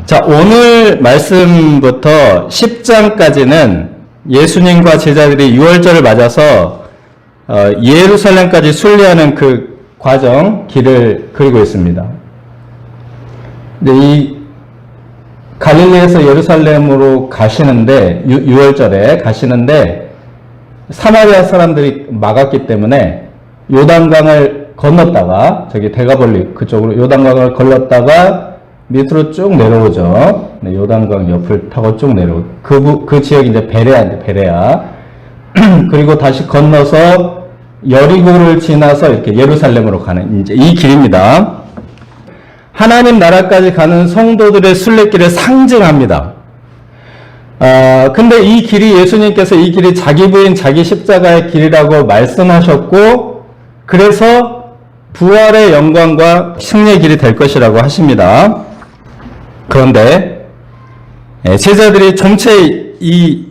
자, 오늘 말씀부터 10장까지는 예수님과 제자들이 유월절을 맞아서 예루살렘까지 순례하는 그 과정, 길을 그리고 있습니다. 근데 이 갈릴리에서 예루살렘으로 가시는데, 유월절에 가시는데 사마리아 사람들이 막았기 때문에 요단강을 건넜다가, 저기 대가볼리 그쪽으로 요단강을 건넜다가 밑으로 쭉 내려오죠. 네, 요단강 옆을 타고 쭉 내려오고, 그 지역이 이제 베레아. 그리고 다시 건너서 여리고를 지나서 이렇게 예루살렘으로 가는 이제 이 길입니다. 하나님 나라까지 가는 성도들의 순례길을 상징합니다. 근데 이 길이, 예수님께서 이 길이 자기 부인 자기 십자가의 길이라고 말씀하셨고, 그래서 부활의 영광과 승리의 길이 될 것이라고 하십니다. 그런데 제자들이 전체 이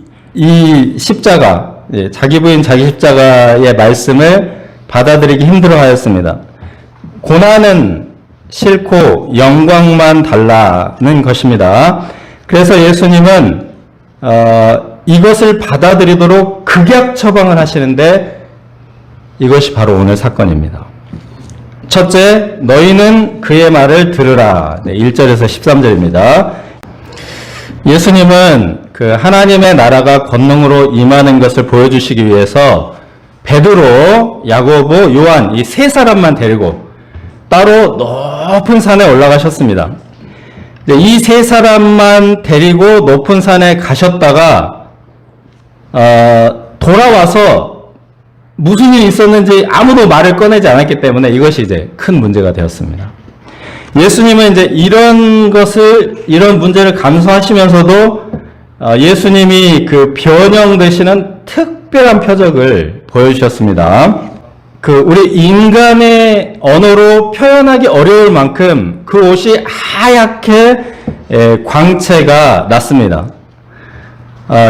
십자가, 자기 부인 자기 십자가의 말씀을 받아들이기 힘들어하였습니다. 고난은 싫고 영광만 달라는 것입니다. 그래서 예수님은 이것을 받아들이도록 극약 처방을 하시는데, 이것이 바로 오늘 사건입니다. 첫째, 너희는 그의 말을 들으라. 1절에서 13절입니다. 예수님은 그 하나님의 나라가 권능으로 임하는 것을 보여주시기 위해서 베드로, 야고보, 요한 이 세 사람만 데리고 따로 높은 산에 올라가셨습니다. 이 세 사람만 데리고 높은 산에 가셨다가 돌아와서 무슨 일이 있었는지 아무도 말을 꺼내지 않았기 때문에 이것이 이제 큰 문제가 되었습니다. 예수님은 이제 이런 문제를 감수하시면서도 예수님이 그 변형되시는 특별한 표적을 보여주셨습니다. 우리 인간의 언어로 표현하기 어려울 만큼 그 옷이 하얗게 광채가 났습니다.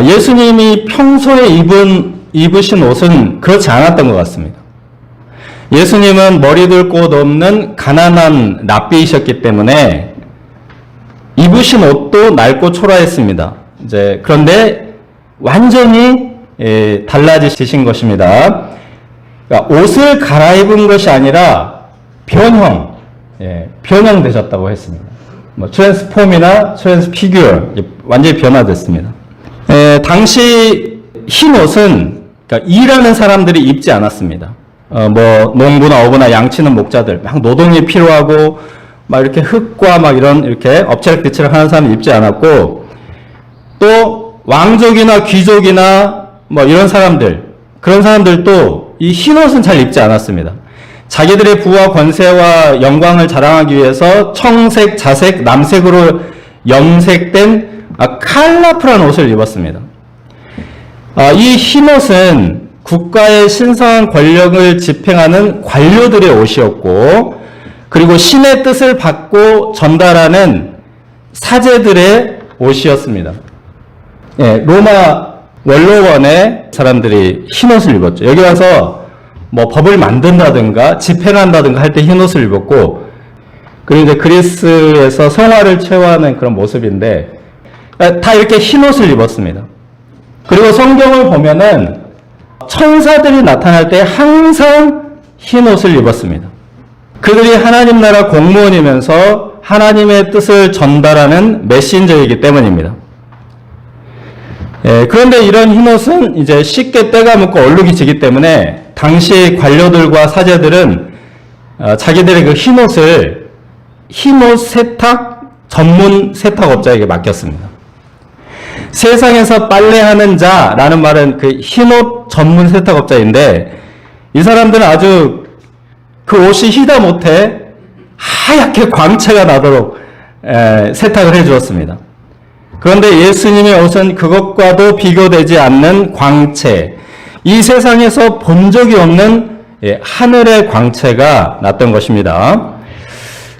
예수님이 평소에 입으신 옷은 그렇지 않았던 것 같습니다. 예수님은 머리둘 곳 없는 가난한 랍비이셨기 때문에 입으신 옷도 낡고 초라했습니다. 그런데 완전히 달라지신 것입니다. 그러니까 옷을 갈아입은 것이 아니라 변형되셨다고 했습니다. 트랜스폼이나 트랜스피규어, 완전히 변화됐습니다. 당시 흰 옷은, 그러니까 일하는 사람들이 입지 않았습니다. 농부나 어부나 양치는 목자들, 막 노동이 필요하고, 막 이렇게 흙과 막 이렇게 엎치락뒤치락 하는 사람이 입지 않았고, 또 왕족이나 귀족이나 이런 사람들, 그런 사람들도 이 흰 옷은 잘 입지 않았습니다. 자기들의 부와 권세와 영광을 자랑하기 위해서 청색, 자색, 남색으로 염색된 컬러풀한 옷을 입었습니다. 이 흰옷은 국가의 신성한 권력을 집행하는 관료들의 옷이었고, 그리고 신의 뜻을 받고 전달하는 사제들의 옷이었습니다. 로마 원로원의 사람들이 흰옷을 입었죠. 여기 와서 법을 만든다든가 집행한다든가 할 때 흰옷을 입었고, 그리고 이제 그리스에서 성화를 체화하는 그런 모습인데, 다 이렇게 흰옷을 입었습니다. 그리고 성경을 보면은 천사들이 나타날 때 항상 흰 옷을 입었습니다. 그들이 하나님 나라 공무원이면서 하나님의 뜻을 전달하는 메신저이기 때문입니다. 그런데 이런 흰 옷은 이제 쉽게 때가 묻고 얼룩이 지기 때문에 당시 관료들과 사제들은 자기들의 그 흰 옷을 흰옷 세탁 전문 세탁업자에게 맡겼습니다. 세상에서 빨래하는 자라는 말은 그 흰옷 전문 세탁업자인데, 이 사람들은 아주 그 옷이 희다 못해 하얗게 광채가 나도록 세탁을 해 주었습니다. 그런데 예수님의 옷은 그것과도 비교되지 않는 광채, 이 세상에서 본 적이 없는 하늘의 광채가 났던 것입니다.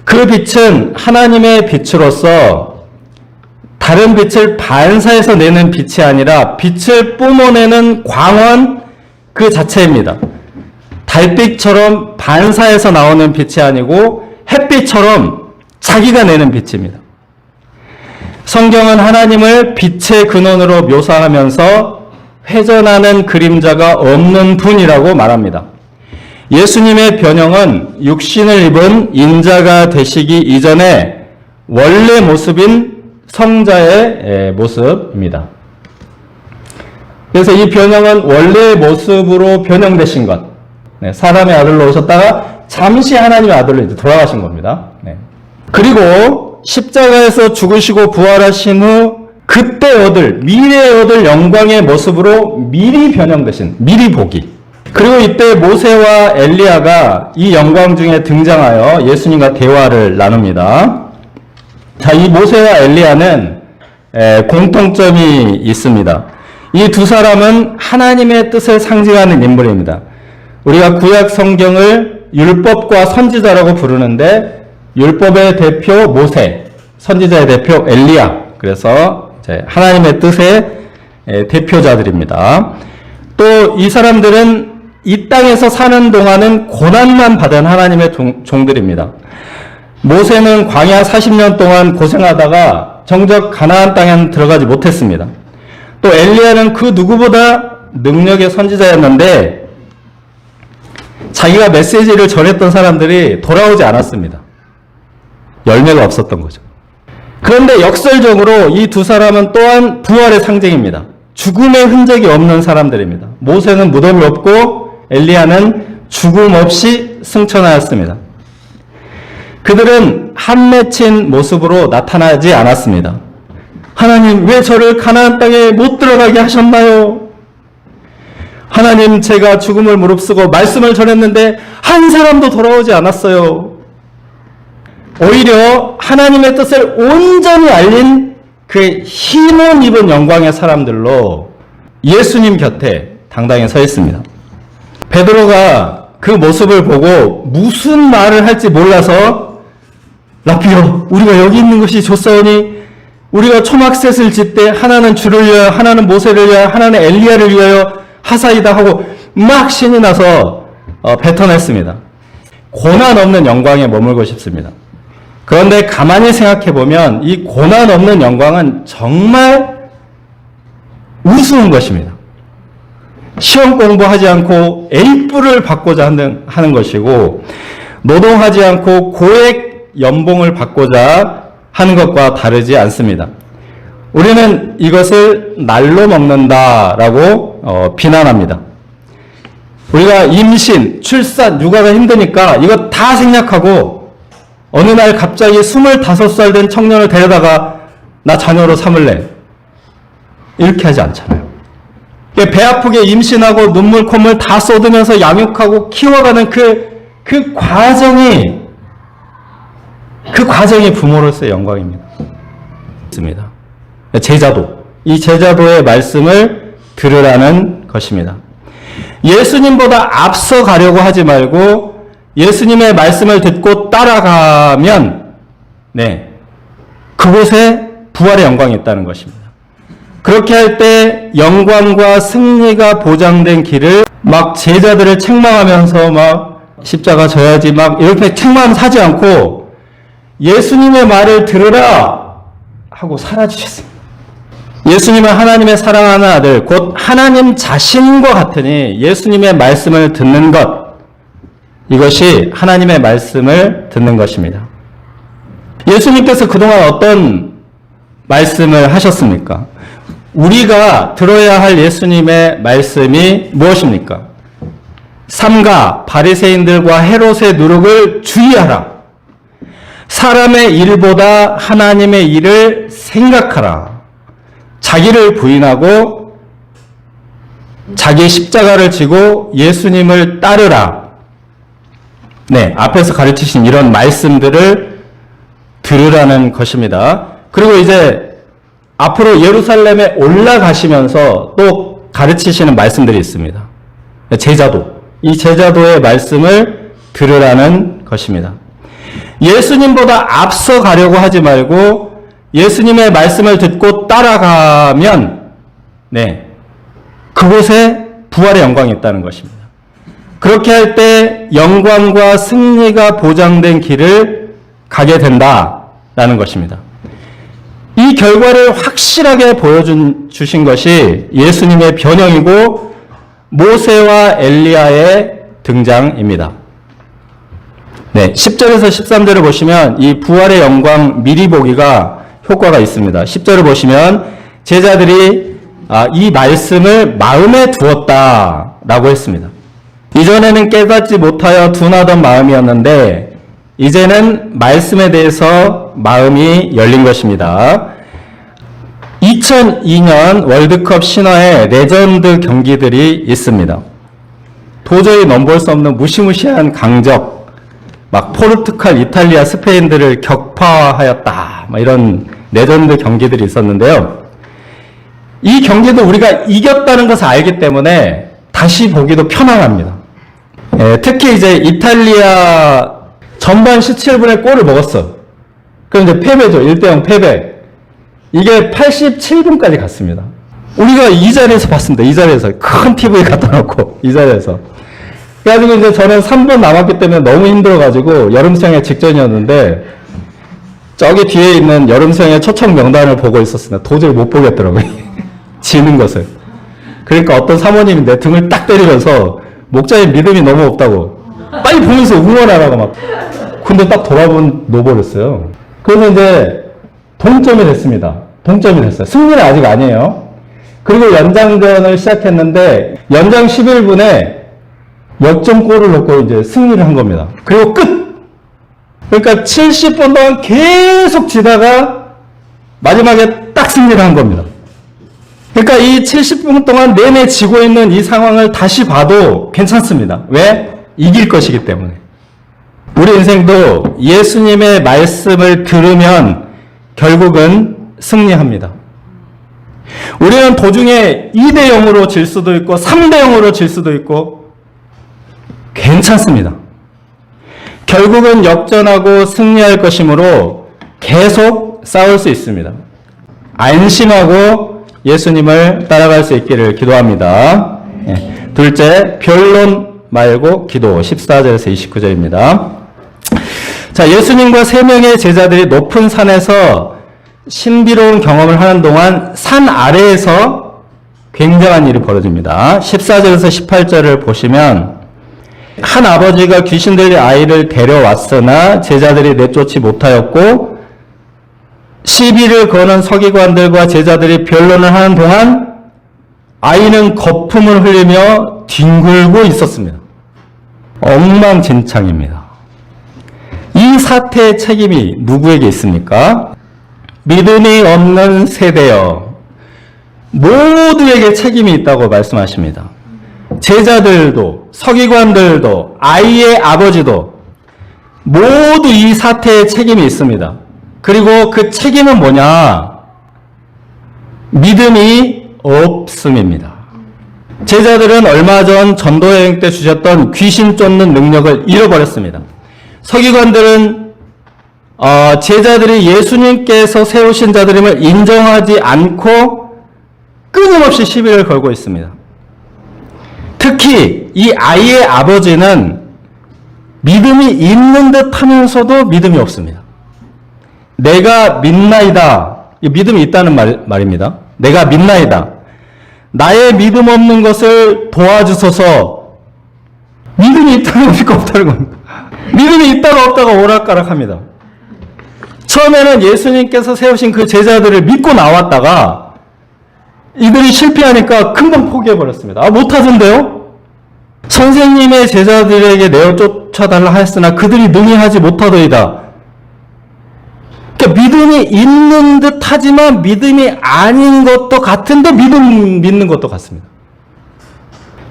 그 빛은 하나님의 빛으로서 다른 빛을 반사해서 내는 빛이 아니라 빛을 뿜어내는 광원 그 자체입니다. 달빛처럼 반사해서 나오는 빛이 아니고 햇빛처럼 자기가 내는 빛입니다. 성경은 하나님을 빛의 근원으로 묘사하면서 회전하는 그림자가 없는 분이라고 말합니다. 예수님의 변형은 육신을 입은 인자가 되시기 이전에 원래 모습인 성자의 모습입니다. 그래서 이 변형은 원래의 모습으로 변형되신 것. 사람의 아들로 오셨다가 잠시 하나님의 아들로 이제 돌아가신 겁니다. 그리고 십자가에서 죽으시고 부활하신 후 그때 미래에 얻을 영광의 모습으로 미리 변형되신, 미리 보기. 그리고 이때 모세와 엘리야가 이 영광 중에 등장하여 예수님과 대화를 나눕니다. 자, 이 모세와 엘리야는 공통점이 있습니다. 이 두 사람은 하나님의 뜻을 상징하는 인물입니다. 우리가 구약 성경을 율법과 선지자라고 부르는데 율법의 대표 모세, 선지자의 대표 엘리야. 그래서 하나님의 뜻의 대표자들입니다. 또 이 사람들은 이 땅에서 사는 동안은 고난만 받은 하나님의 종들입니다. 모세는 광야 40년 동안 고생하다가 정작 가나안 땅에는 들어가지 못했습니다. 또 엘리야는 그 누구보다 능력의 선지자였는데 자기가 메시지를 전했던 사람들이 돌아오지 않았습니다. 열매가 없었던 거죠. 그런데 역설적으로 이 두 사람은 또한 부활의 상징입니다. 죽음의 흔적이 없는 사람들입니다. 모세는 무덤이 없고 엘리야는 죽음 없이 승천하였습니다. 그들은 한 맺힌 모습으로 나타나지 않았습니다. 하나님, 왜 저를 가나안 땅에 못 들어가게 하셨나요? 하나님, 제가 죽음을 무릅쓰고 말씀을 전했는데 한 사람도 돌아오지 않았어요. 오히려 하나님의 뜻을 온전히 알린 그 힘을 입은 영광의 사람들로 예수님 곁에 당당히 서 있습니다. 베드로가 그 모습을 보고 무슨 말을 할지 몰라서 라피요, 우리가 여기 있는 것이 좋사오니 우리가 초막셋을 짓되 하나는 주를 위하여 하나는 모세를 위하여 하나는 엘리야를 위하여 하사이다 하고 막 신이 나서 뱉어냈습니다. 고난 없는 영광에 머물고 싶습니다. 그런데 가만히 생각해보면 이 고난 없는 영광은 정말 우스운 것입니다. 시험 공부하지 않고 A뿔을 받고자 하는 것이고 노동하지 않고 고액 연봉을 받고자 하는 것과 다르지 않습니다. 우리는 이것을 날로 먹는다라고 비난합니다. 우리가 임신, 출산, 육아가 힘드니까 이거 다 생략하고 어느 날 갑자기 25살 된 청년을 데려다가 나 자녀로 삼을래. 이렇게 하지 않잖아요. 배 아프게 임신하고 눈물, 콧물 다 쏟으면서 양육하고 키워가는 그 과정이 부모로서의 영광입니다. 제자도, 이 제자도의 말씀을 들으라는 것입니다. 예수님보다 앞서 가려고 하지 말고 예수님의 말씀을 듣고 따라가면 그곳에 부활의 영광이 있다는 것입니다. 그렇게 할 때 영광과 승리가 보장된 길을 막 제자들을 책망하면서 막 십자가 져야지 막 이렇게 책망하면서 하지 않고 예수님의 말을 들으라 하고 살아주셨습니다. 예수님은 하나님의 사랑하는 아들, 곧 하나님 자신과 같으니 예수님의 말씀을 듣는 것, 이것이 하나님의 말씀을 듣는 것입니다. 예수님께서 그동안 어떤 말씀을 하셨습니까? 우리가 들어야 할 예수님의 말씀이 무엇입니까? 삼가 바리새인들과 헤롯의 누룩을 주의하라. 사람의 일보다 하나님의 일을 생각하라. 자기를 부인하고 자기 십자가를 지고 예수님을 따르라. 앞에서 가르치신 이런 말씀들을 들으라는 것입니다. 그리고 이제 앞으로 예루살렘에 올라가시면서 또 가르치시는 말씀들이 있습니다. 제자도, 이 제자도의 말씀을 들으라는 것입니다. 예수님보다 앞서 가려고 하지 말고 예수님의 말씀을 듣고 따라가면 그곳에 부활의 영광이 있다는 것입니다. 그렇게 할 때 영광과 승리가 보장된 길을 가게 된다라는 것입니다. 이 결과를 확실하게 보여주신 것이 예수님의 변형이고 모세와 엘리야의 등장입니다. 네, 10절에서 13절을 보시면 이 부활의 영광 미리 보기가 효과가 있습니다. 10절을 보시면 제자들이 이 말씀을 마음에 두었다라고 했습니다. 이전에는 깨닫지 못하여 둔하던 마음이었는데 이제는 말씀에 대해서 마음이 열린 것입니다. 2002년 월드컵 신화에 레전드 경기들이 있습니다. 도저히 넘볼 수 없는 무시무시한 강적, 막 포르투갈, 이탈리아, 스페인들을 격파하였다, 이런 레전드 경기들이 있었는데요. 이 경기도 우리가 이겼다는 것을 알기 때문에 다시 보기도 편안합니다. 특히 이제 이탈리아 전반 17분에 골을 먹었어. 그럼 이제 패배죠. 1대0 패배. 이게 87분까지 갔습니다. 우리가 이 자리에서 봤습니다. 이 자리에서. 큰 TV에 갖다 놓고, 이 자리에서. 그래가지고 이제 저는 3분 남았기 때문에 너무 힘들어가지고 여름 수영회 직전이었는데, 저기 뒤에 있는 여름 수영회 초청 명단을 보고 있었습니다. 도저히 못 보겠더라고요. 지는 것을. 그러니까 어떤 사모님이 내 등을 딱 때리면서, 목자의 믿음이 너무 없다고. 빨리 보면서 응원하라고 막. 근데 딱 돌아본 놓아버렸어요. 그래서 이제 동점이 됐습니다. 동점이 됐어요. 승리는 아직 아니에요. 그리고 연장전을 시작했는데 연장 11분에 역전골을 넣고 이제 승리를 한 겁니다. 그리고 끝! 그러니까 70분 동안 계속 지다가 마지막에 딱 승리를 한 겁니다. 그러니까 이 70분 동안 내내 지고 있는 이 상황을 다시 봐도 괜찮습니다. 왜? 이길 것이기 때문에. 우리 인생도 예수님의 말씀을 들으면 결국은 승리합니다. 우리는 도중에 2대0으로 질 수도 있고 3대0으로 질 수도 있고 괜찮습니다. 결국은 역전하고 승리할 것이므로 계속 싸울 수 있습니다. 안심하고 예수님을 따라갈 수 있기를 기도합니다. 둘째, 변론 말고 기도. 14절에서 29절입니다. 자, 예수님과 3명의 제자들이 높은 산에서 신비로운 경험을 하는 동안 산 아래에서 굉장한 일이 벌어집니다. 14절에서 18절을 보시면 한 아버지가 귀신 들린 아이를 데려왔으나 제자들이 내쫓지 못하였고 시비를 거는 서기관들과 제자들이 변론을 하는 동안 아이는 거품을 흘리며 뒹굴고 있었습니다. 엉망진창입니다. 이 사태의 책임이 누구에게 있습니까? 믿음이 없는 세대여 모두에게 책임이 있다고 말씀하십니다. 제자들도 서기관들도 아이의 아버지도 모두 이 사태의 책임이 있습니다. 그리고 그 책임은 뭐냐? 믿음이 없음입니다. 제자들은 얼마 전 전도여행 때 주셨던 귀신 쫓는 능력을 잃어버렸습니다. 서기관들은 제자들이 예수님께서 세우신 자들임을 인정하지 않고 끊임없이 시비를 걸고 있습니다. 특히 이 아이의 아버지는 믿음이 있는 듯 하면서도 믿음이 없습니다. 내가 믿나이다. 믿음이 있다는 말입니다. 내가 믿나이다. 나의 믿음 없는 것을 도와주소서. 믿음이 있다는 겁니까? 없다는 겁니까? 믿음이 있다가 없다가 오락가락합니다. 처음에는 예수님께서 세우신 그 제자들을 믿고 나왔다가 이들이 실패하니까 금방 포기해버렸습니다. 못하던데요? 선생님의 제자들에게 내어 쫓아달라 하였으나 그들이 능히 하지 못하더이다. 그러니까 믿음이 있는 듯 하지만 믿음이 아닌 것도 같은데 믿는 것도 같습니다.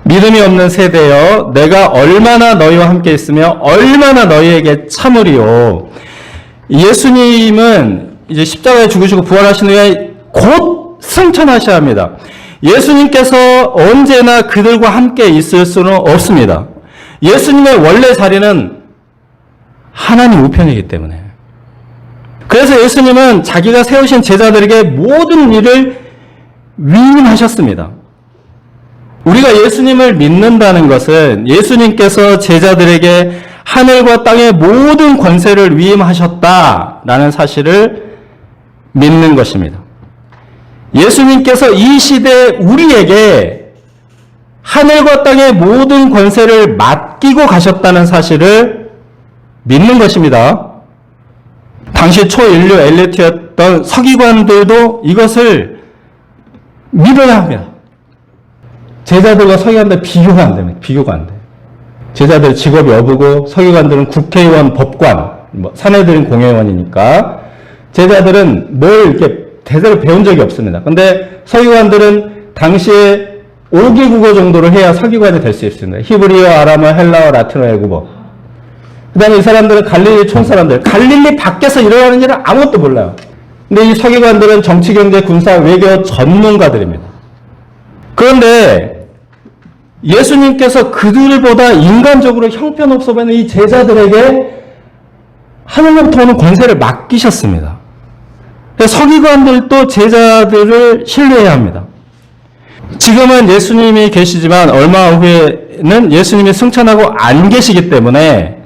믿음이 없는 세대여 내가 얼마나 너희와 함께 있으며 얼마나 너희에게 참으리요. 예수님은 이제 십자가에 죽으시고 부활하신 후에 곧 승천하셔야 합니다. 예수님께서 언제나 그들과 함께 있을 수는 없습니다. 예수님의 원래 자리는 하나님 우편이기 때문에. 그래서 예수님은 자기가 세우신 제자들에게 모든 일을 위임하셨습니다. 우리가 예수님을 믿는다는 것은 예수님께서 제자들에게 하늘과 땅의 모든 권세를 위임하셨다라는 사실을 믿는 것입니다. 예수님께서 이 시대 우리에게 하늘과 땅의 모든 권세를 맡기고 가셨다는 사실을 믿는 것입니다. 당시 초인류 엘리트였던 서기관들도 이것을 믿어야 합니다. 제자들과 서기관들 비교가 안 됩니다. 비교가 안 돼요. 제자들 직업이 어부고 서기관들은 국회의원, 법관, 사내들은 공회의원이니까 제자들은 뭘 이렇게 제대로 배운 적이 없습니다. 근데 서기관들은 당시에 5개 국어 정도를 해야 서기관이 될 수 있습니다. 히브리어, 아람어, 헬라어, 라틴어, 애국어. 그 다음에 이 사람들은 갈릴리 촌사람들. 갈릴리 밖에서 일어나는 일은 아무것도 몰라요. 근데 이 서기관들은 정치, 경제, 군사, 외교 전문가들입니다. 그런데 예수님께서 그들보다 인간적으로 형편없어 보이는 이 제자들에게 하늘로부터 오는 권세를 맡기셨습니다. 서기관들도 제자들을 신뢰해야 합니다. 지금은 예수님이 계시지만 얼마 후에는 예수님이 승천하고 안 계시기 때문에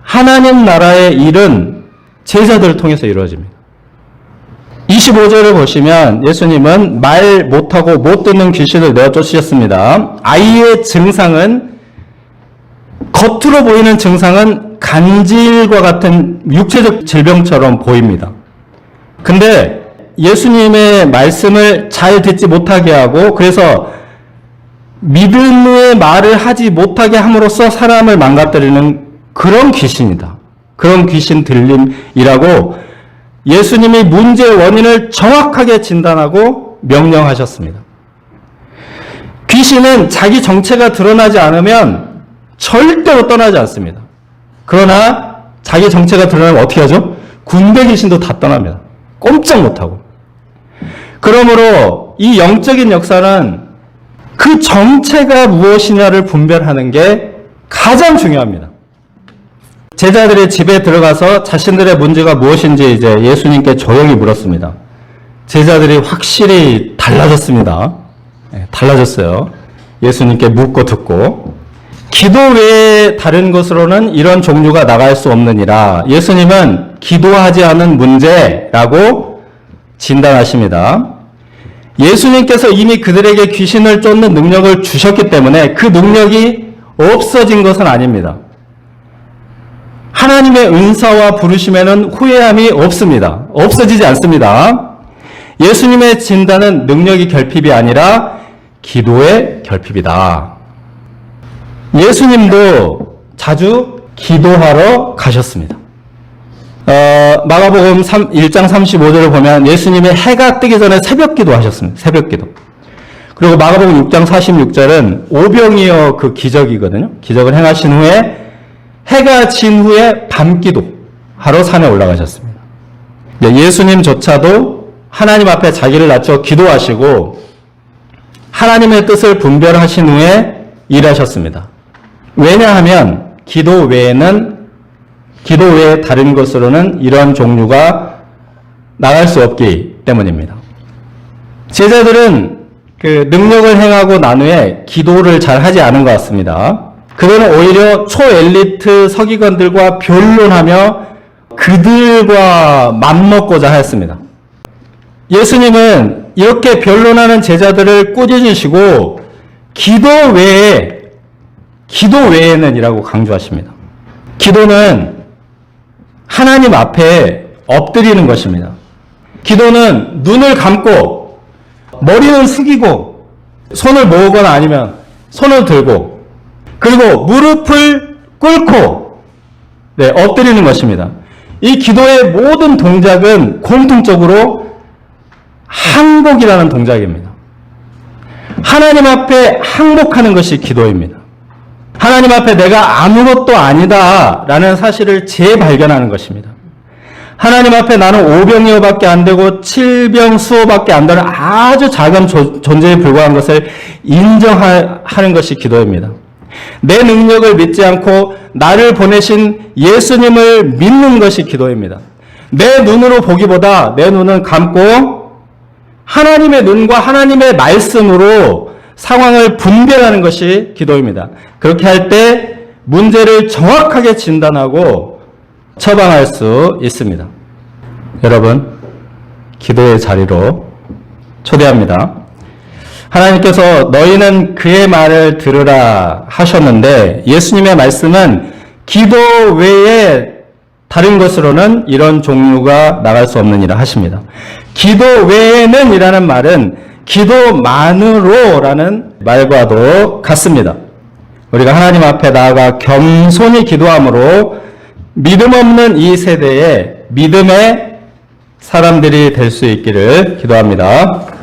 하나님 나라의 일은 제자들을 통해서 이루어집니다. 25절을 보시면 예수님은 말 못하고 못 듣는 귀신을 내어쫓으셨습니다. 아이의 증상은 겉으로 보이는 증상은 간질과 같은 육체적 질병처럼 보입니다. 근데 예수님의 말씀을 잘 듣지 못하게 하고 그래서 믿음의 말을 하지 못하게 함으로써 사람을 망가뜨리는 그런 귀신이다. 그런 귀신 들림이라고 예수님이 문제의 원인을 정확하게 진단하고 명령하셨습니다. 귀신은 자기 정체가 드러나지 않으면 절대로 떠나지 않습니다. 그러나 자기 정체가 드러나면 어떻게 하죠? 군대 귀신도 다 떠납니다. 꼼짝 못하고. 그러므로 이 영적인 역사는 그 정체가 무엇이냐를 분별하는 게 가장 중요합니다. 제자들의 집에 들어가서 자신들의 문제가 무엇인지 이제 예수님께 조용히 물었습니다. 제자들이 확실히 달라졌습니다. 달라졌어요. 예수님께 묻고 듣고. 기도 외에 다른 것으로는 이런 종류가 나갈 수 없느니라. 예수님은 기도하지 않은 문제라고 진단하십니다. 예수님께서 이미 그들에게 귀신을 쫓는 능력을 주셨기 때문에 그 능력이 없어진 것은 아닙니다. 하나님의 은사와 부르심에는 후회함이 없습니다. 없어지지 않습니다. 예수님의 진단은 능력이 결핍이 아니라 기도의 결핍이다. 예수님도 자주 기도하러 가셨습니다. 마가복음 1장 35절을 보면 예수님이 해가 뜨기 전에 새벽 기도 하셨습니다. 새벽 기도. 그리고 마가복음 6장 46절은 오병이어 그 기적이거든요. 기적을 행하신 후에 해가 진 후에 밤기도 하러 산에 올라가셨습니다. 예수님조차도 하나님 앞에 자기를 낮춰 기도하시고 하나님의 뜻을 분별하신 후에 일하셨습니다. 왜냐하면 기도 외에 다른 것으로는 이런 종류가 나갈 수 없기 때문입니다. 제자들은 그 능력을 행하고 난 후에 기도를 잘 하지 않은 것 같습니다. 그들은 오히려 초엘리트 서기관들과 변론하며 그들과 맘먹고자 하였습니다. 예수님은 이렇게 변론하는 제자들을 꾸짖으시고 기도 외에는 이라고 강조하십니다. 기도는 하나님 앞에 엎드리는 것입니다. 기도는 눈을 감고 머리는 숙이고 손을 모으거나 아니면 손을 들고 그리고 무릎을 꿇고 엎드리는 것입니다. 이 기도의 모든 동작은 공통적으로 항복이라는 동작입니다. 하나님 앞에 항복하는 것이 기도입니다. 하나님 앞에 내가 아무것도 아니다 라는 사실을 재발견하는 것입니다. 하나님 앞에 나는 오병이어밖에 안 되고 칠병수호밖에 안 되는 아주 작은 존재에 불과한 것을 인정하는 것이 기도입니다. 내 능력을 믿지 않고 나를 보내신 예수님을 믿는 것이 기도입니다. 내 눈으로 보기보다 내 눈은 감고 하나님의 눈과 하나님의 말씀으로 상황을 분별하는 것이 기도입니다. 그렇게 할 때 문제를 정확하게 진단하고 처방할 수 있습니다. 여러분, 기도의 자리로 초대합니다. 하나님께서 너희는 그의 말을 들으라 하셨는데 예수님의 말씀은 기도 외에 다른 것으로는 이런 종류가 나갈 수 없느니라 하십니다. 기도 외에는 이라는 말은 기도만으로라는 말과도 같습니다. 우리가 하나님 앞에 나아가 겸손히 기도함으로 믿음 없는 이 세대에 믿음의 사람들이 될 수 있기를 기도합니다.